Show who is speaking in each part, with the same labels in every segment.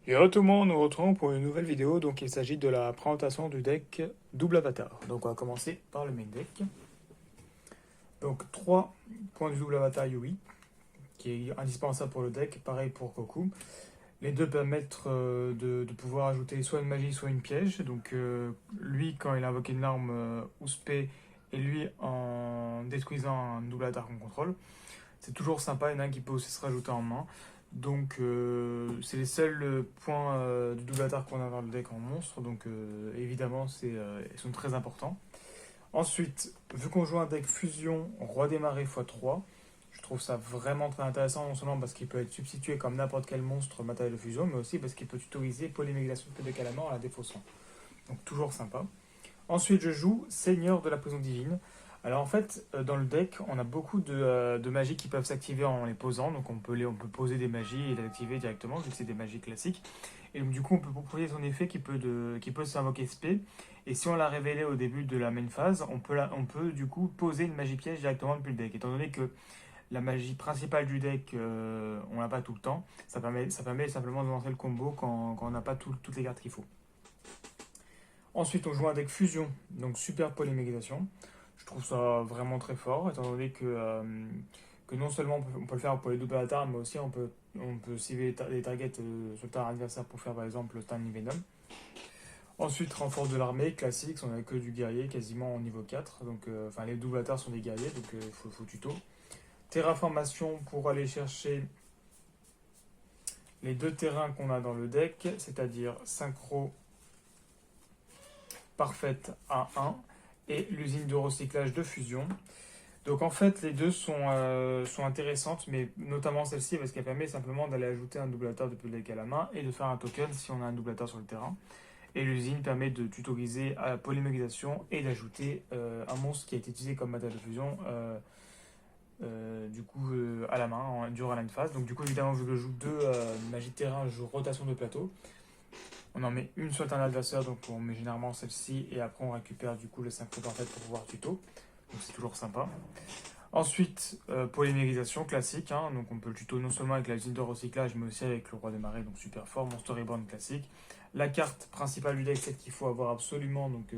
Speaker 1: Yo tout le monde, nous retrouvons pour une nouvelle vidéo. Donc il s'agit de la présentation du deck double avatar. Donc on va commencer par le main deck. Donc 3 points du double avatar Yui, qui est indispensable pour le deck, pareil pour Goku. Les deux permettent de pouvoir ajouter soit une magie, soit une piège. Donc lui, quand il a invoqué une arme Uspé, et lui en détruisant un double avatar qu'on contrôle. C'est toujours sympa, il y en a un qui peut aussi se rajouter en main. Donc c'est les seuls points de double attaque qu'on a dans le deck en monstre. Donc évidemment, ils sont très importants. Ensuite, vu qu'on joue un deck fusion roi des marées x3, je trouve ça vraiment très intéressant, non seulement parce qu'il peut être substitué comme n'importe quel monstre matériel de fusion, mais aussi parce qu'il peut tutoriser polymérisation de Calamar en la défaussant. Donc toujours sympa. Ensuite, je joue Seigneur de la prison divine. Alors en fait, dans le deck, on a beaucoup de magies qui peuvent s'activer en les posant. Donc on peut poser des magies et les activer directement, vu que c'est des magies classiques. Et donc du coup, on peut proposer son effet qui peut s'invoquer SP. Et si on l'a révélé au début de la main phase, on peut du coup poser une magie piège directement depuis le deck. Étant donné que la magie principale du deck, on l'a pas tout le temps, ça permet simplement de lancer le combo quand on n'a pas toutes les cartes qu'il faut. Ensuite, on joue un deck fusion, donc super polymérisation. Je trouve ça vraiment très fort, étant donné que non seulement on peut le faire pour les doubles avatars, mais aussi on peut cibler les targets sur le terrain adversaire pour faire par exemple le Stanley Venom. Ensuite, renfort de l'armée, classique, on n'a que du guerrier quasiment au niveau 4. Donc, enfin, les doubles avatars sont des guerriers, donc il faut tuto. Terraformation pour aller chercher les deux terrains qu'on a dans le deck, c'est-à-dire synchro parfaite à 1 et l'usine de recyclage de fusion. Donc en fait, les deux sont intéressantes, mais notamment celle-ci parce qu'elle permet simplement d'aller ajouter un doublateur depuis le deck à la main et de faire un token si on a un doublateur sur le terrain. Et l'usine permet de tutoriser à la polymérisation et d'ajouter un monstre qui a été utilisé comme matériel de fusion à la main durant la phase. Donc du coup, évidemment, vu que je joue deux magie de terrain, je joue rotation de plateau. On en met une sur un adversaire, donc on met généralement celle-ci et après on récupère du coup le synchro parfait pour pouvoir tuto. Donc c'est toujours sympa. Ensuite, polymérisation classique, hein, donc on peut le tuto non seulement avec la usine de recyclage mais aussi avec le roi des marées, donc super fort, mon storyboard classique. La carte principale du deck, celle qu'il faut avoir absolument, donc,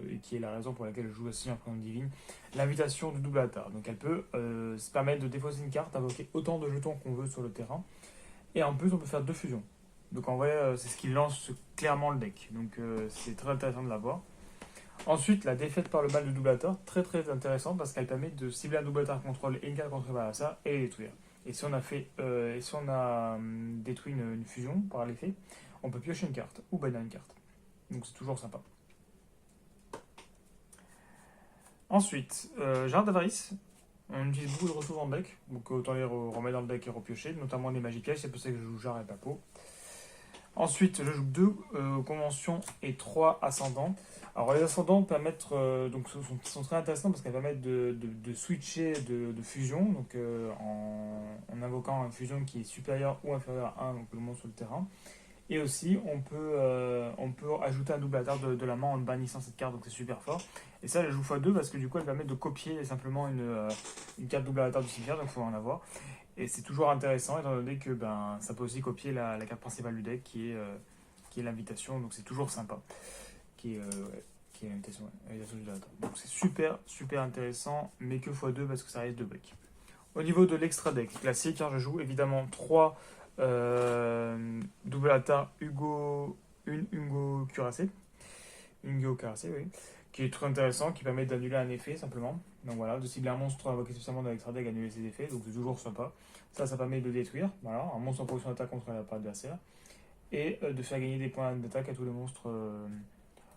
Speaker 1: et qui est la raison pour laquelle je joue aussi en prison divine, l'invitation du double attaque. Donc elle peut se permettre de défausser une carte, invoquer autant de jetons qu'on veut sur le terrain, et en plus on peut faire deux fusions. Donc en vrai, c'est ce qui lance clairement le deck. Donc c'est très intéressant de l'avoir. Ensuite, la défaite par le mal de doublateur, très très intéressante parce qu'elle permet de cibler un doublateur contrôle et une carte contrôlée par ça et les détruire. Et si on a détruit une fusion par l'effet, on peut piocher une carte ou bannir une carte. Donc c'est toujours sympa. Ensuite, Jardin d'Avarice. On utilise beaucoup de ressources dans le deck, donc autant les remettre dans le deck et repiocher, notamment des magies pièges, c'est pour ça que je joue Jar et Papo. Ensuite, je joue 2 conventions et 3 ascendants. Alors, les ascendants permettent, sont très intéressants parce qu'elles permettent de switcher de fusion, donc en invoquant une fusion qui est supérieure ou inférieure à 1, donc le monstre sur le terrain. Et aussi, on peut ajouter un double attaque de la main en bannissant cette carte, donc c'est super fort. Et ça, je joue x2 parce que du coup, elle permet de copier simplement une carte double attaque du cimetière, donc il faut en avoir. Et c'est toujours intéressant étant donné que ça peut aussi copier la carte principale du deck qui est l'invitation, donc c'est toujours sympa. Qui est l'invitation du Data. Donc c'est super super intéressant, mais que x2 parce que ça reste 2 briques. Au niveau de l'extra deck classique, hein, je joue évidemment 3 double attaque Ungo Cuirassé. Ungo Cuirassé, oui. Qui est très intéressant, qui permet d'annuler un effet simplement. Donc voilà, de cibler un monstre invoqué spécialement dans l'extra deck, annuler ses effets, donc c'est toujours sympa. Ça permet de détruire, voilà, un monstre en position d'attaque contre la part adversaire. Et de faire gagner des points d'attaque à tous les monstres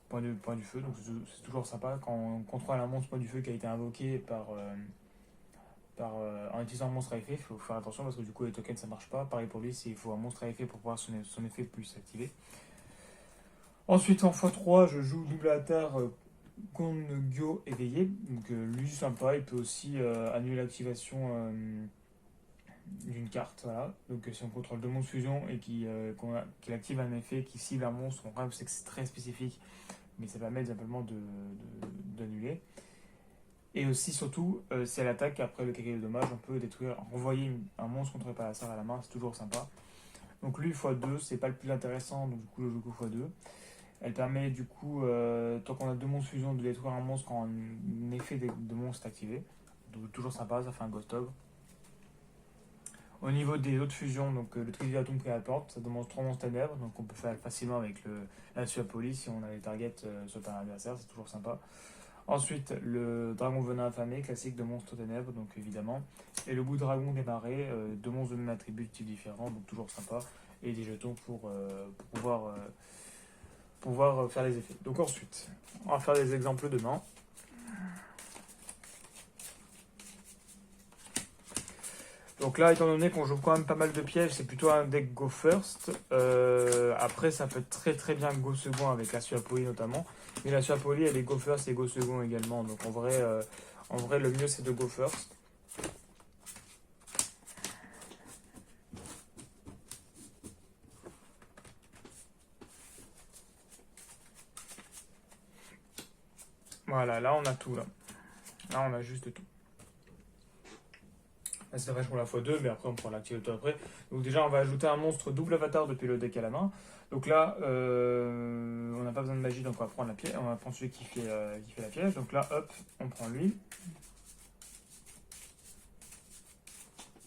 Speaker 1: point du feu, donc c'est toujours sympa quand on contrôle un monstre point du feu qui a été invoqué en utilisant un monstre à effet. Il faut faire attention parce que du coup les tokens ça marche pas. Pareil pour lui, il faut un monstre à effet pour pouvoir son effet plus s'activer. Ensuite en x3, je joue double attaque Gongyo éveillé. Donc lui sympa, il peut aussi annuler l'activation d'une carte. Voilà. Donc si on contrôle deux monstres fusion et qu'il active un effet qui cible un monstre, on sait que c'est très spécifique, mais ça permet simplement d'annuler. Et aussi, surtout, si elle attaque après le calcul de dommage, on peut renvoyer un monstre contre par la serre à la main, c'est toujours sympa. Donc lui x2, c'est pas le plus intéressant, donc du coup je joue que x2. Elle permet du coup, tant qu'on a deux monstres fusion, de détruire un monstre quand un effet de monstre est activé. Donc toujours sympa, ça fait un Ghost Ogre. Au niveau des autres fusions, donc le Triviatum qui apporte, ça demande 3 monstres ténèbres, donc on peut faire facilement avec la Suapoli si on a les targets sur un adversaire, c'est toujours sympa. Ensuite, le Dragon Venin Affamé, classique de monstres ténèbres, donc évidemment. Et le Bout Dragon des Marais, deux monstres de même attribut de type différent, donc toujours sympa. Et des jetons pour pouvoir faire les effets. Donc ensuite, on va faire des exemples demain. Donc là, étant donné qu'on joue quand même pas mal de pièges, c'est plutôt un deck go first. Après, ça peut très très bien go second avec la Suapoli notamment. Mais la Suapoli, elle est go first et go second également. Donc en vrai le mieux c'est de go first. Voilà, là on a tout là. Là on a juste tout. Là c'est vache pour la x2, mais après on pourra l'activer tout après. Donc déjà on va ajouter un monstre double avatar depuis le deck à la main. Donc là on n'a pas besoin de magie, donc on va prendre la pièce. On va prendre celui qui fait la pièce. Donc là hop, on prend lui.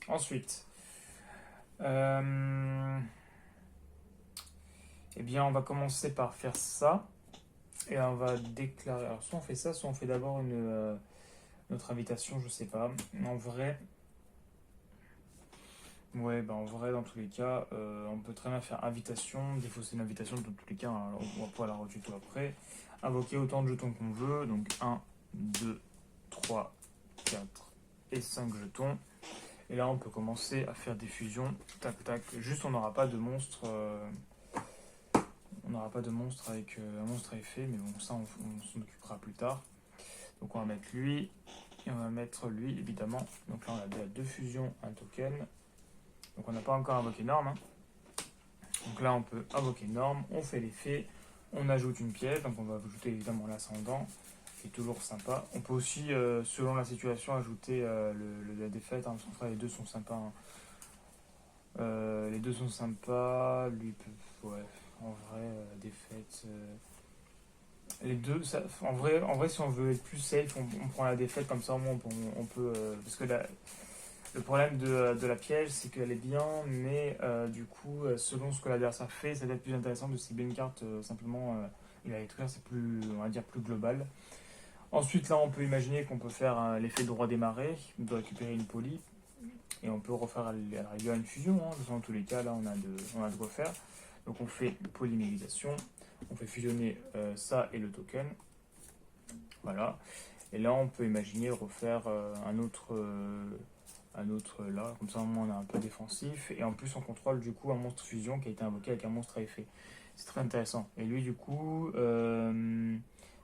Speaker 1: Ensuite, eh bien on va commencer par faire ça. Et on va déclarer. Alors soit on fait ça, soit on fait d'abord notre invitation, je sais pas. En vrai. Ouais, bah en vrai, dans tous les cas, on peut très bien faire invitation, défausser l'invitation dans tous les cas, hein, on va pouvoir la retuto après. Invoquer autant de jetons qu'on veut, donc 1, 2, 3, 4 et 5 jetons. Et là, on peut commencer à faire des fusions, tac tac. Juste, on n'aura pas de monstre. On n'aura pas de monstre avec un monstre à effet, mais bon, ça, on s'en occupera plus tard. Donc, on va mettre lui, et on va mettre lui, évidemment. Donc là, on a déjà deux fusions, un token. Donc on n'a pas encore invoqué norme. Hein. Donc là on peut invoquer norme, on fait l'effet, on ajoute une pièce, donc on va ajouter évidemment l'ascendant, qui est toujours sympa. On peut aussi, selon la situation, ajouter la défaite, hein, parce que les deux sont sympas. Hein. Les deux sont sympas, lui peut. Ouais, en vrai, défaite. Les deux, ça, en vrai, si on veut être plus safe, on prend la défaite, comme ça au moins on peut. Parce que le problème de la piège, c'est qu'elle est bien, mais du coup, selon ce que l'adversaire fait, ça va être plus intéressant de cibler une carte simplement et la détruire, c'est plus, on va dire, plus global. Ensuite, là, on peut imaginer qu'on peut faire l'effet de roi des marais, de récupérer une poly, et on peut refaire à la rigueur une fusion. Hein. Dans tous les cas, là, on a de quoi faire. Donc, on fait polymérisation, on fait fusionner ça et le token. Voilà. Et là, on peut imaginer refaire un autre là, comme ça au moins on est un peu défensif, et en plus on contrôle du coup un monstre fusion qui a été invoqué avec un monstre à effet. C'est très intéressant. Et lui du coup,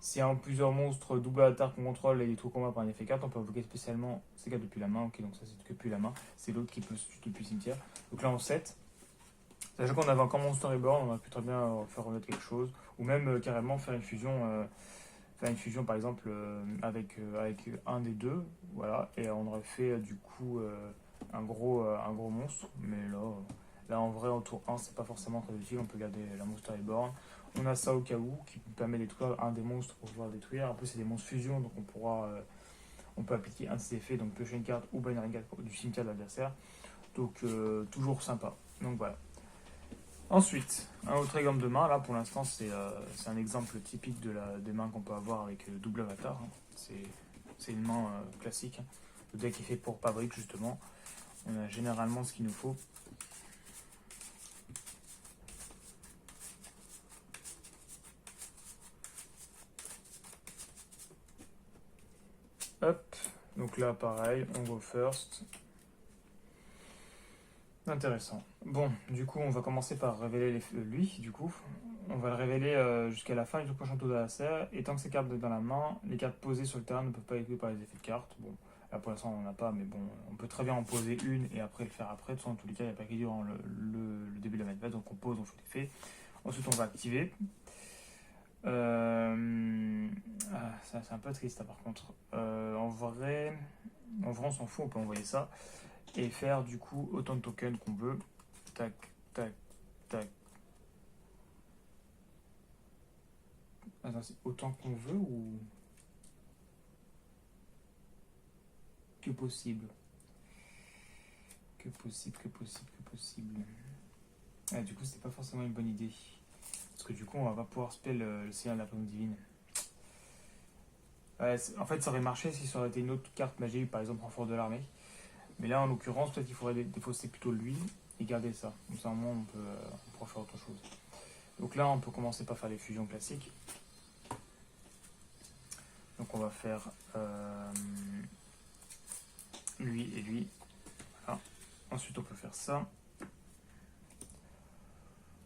Speaker 1: si en plusieurs monstres double attaque qu'on contrôle et des trous combat par un effet carte, on peut invoquer spécialement ces cartes depuis la main. Ok, donc ça c'est que depuis la main, c'est l'autre qui peut se tuer depuis le cimetière. Donc là on 7. Sachant qu'on avait encore Monster Reborn, on a pu très bien faire remettre quelque chose, ou même carrément faire une fusion. Faire une fusion par exemple avec un des deux, voilà, et on aurait fait du coup un gros monstre, mais là en vrai en tour 1 c'est pas forcément très utile, on peut garder la Monster Reborn. On a ça au cas où qui permet de détruire un des monstres pour pouvoir détruire. En plus c'est des monstres fusion, donc on peut appliquer un de ces effets, donc piocher une carte ou bannir une carte du cimetière de l'adversaire, donc toujours sympa. Donc voilà. Ensuite, un autre exemple de main, là pour l'instant c'est un exemple typique des mains qu'on peut avoir avec double avatar. Hein. C'est une main classique. Hein. Le deck est fait pour Pavrik justement. On a généralement ce qu'il nous faut. Hop, donc là pareil, on go first. Intéressant. Bon, du coup, on va commencer par révéler lui, du coup. On va le révéler jusqu'à la fin du prochain tour de la serre. Et tant que ces cartes sont dans la main, les cartes posées sur le terrain ne peuvent pas être équipées par les effets de cartes. Bon, là pour l'instant, on n'en a pas, mais bon, on peut très bien en poser une et après le faire après. De toute façon, dans tous les cas, il n'y a pas qui durant le début de la manip, donc on pose, on fait l'effet. Ensuite, on va activer. Ça, c'est un peu triste, hein, par contre. En vrai, on s'en fout, on peut envoyer ça. Et faire du coup autant de tokens qu'on veut. Tac, tac, tac. Attends, c'est autant qu'on veut ou que possible? Que possible, que possible, que possible. Ah, du coup, c'était pas forcément une bonne idée. Parce que du coup, on va pas pouvoir spell le Seigneur de la Brume Divine. En fait, ça aurait marché si ça aurait été une autre carte magique, par exemple renfort de l'armée. Mais là, en l'occurrence, peut-être qu'il faudrait défausser plutôt lui et garder ça. Comme ça, au moins, on pourra faire autre chose. Donc là, on peut commencer par faire les fusions classiques. Donc on va faire lui et lui. Voilà. Ensuite, on peut faire ça.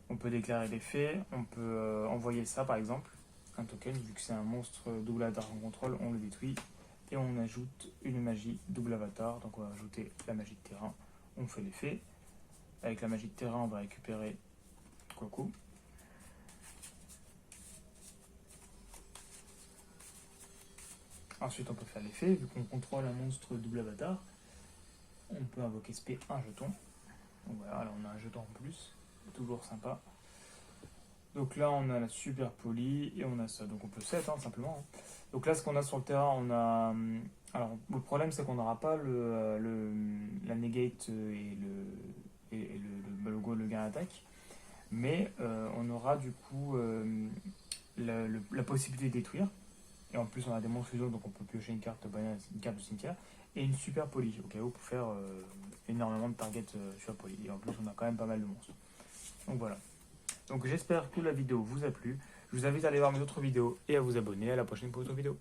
Speaker 1: On peut déclarer des faits. On peut envoyer ça, par exemple. Un token, vu que c'est un monstre double avatar en contrôle, on le détruit. Et on ajoute une magie double avatar. Donc on va ajouter la magie de terrain. On fait l'effet. Avec la magie de terrain, on va récupérer Kwaku. Ensuite, on peut faire l'effet. Vu qu'on contrôle un monstre double avatar, on peut invoquer SP un jeton. Donc voilà, là on a un jeton en plus. Toujours sympa. Donc là, on a la super poly et on a ça. Donc on peut set, simplement. Donc là, ce qu'on a sur le terrain, on a... Alors, le problème, c'est qu'on n'aura pas la negate le gain d'attaque. Mais on aura du coup la possibilité de détruire. Et en plus, on a des monstres fusion, donc on peut piocher une carte de cimetière. Et une super poly, au cas où, pour faire énormément de targets sur poly. Et en plus, on a quand même pas mal de monstres. Donc voilà. Donc j'espère que la vidéo vous a plu. Je vous invite à aller voir mes autres vidéos et à vous abonner. À la prochaine pour une autre vidéo.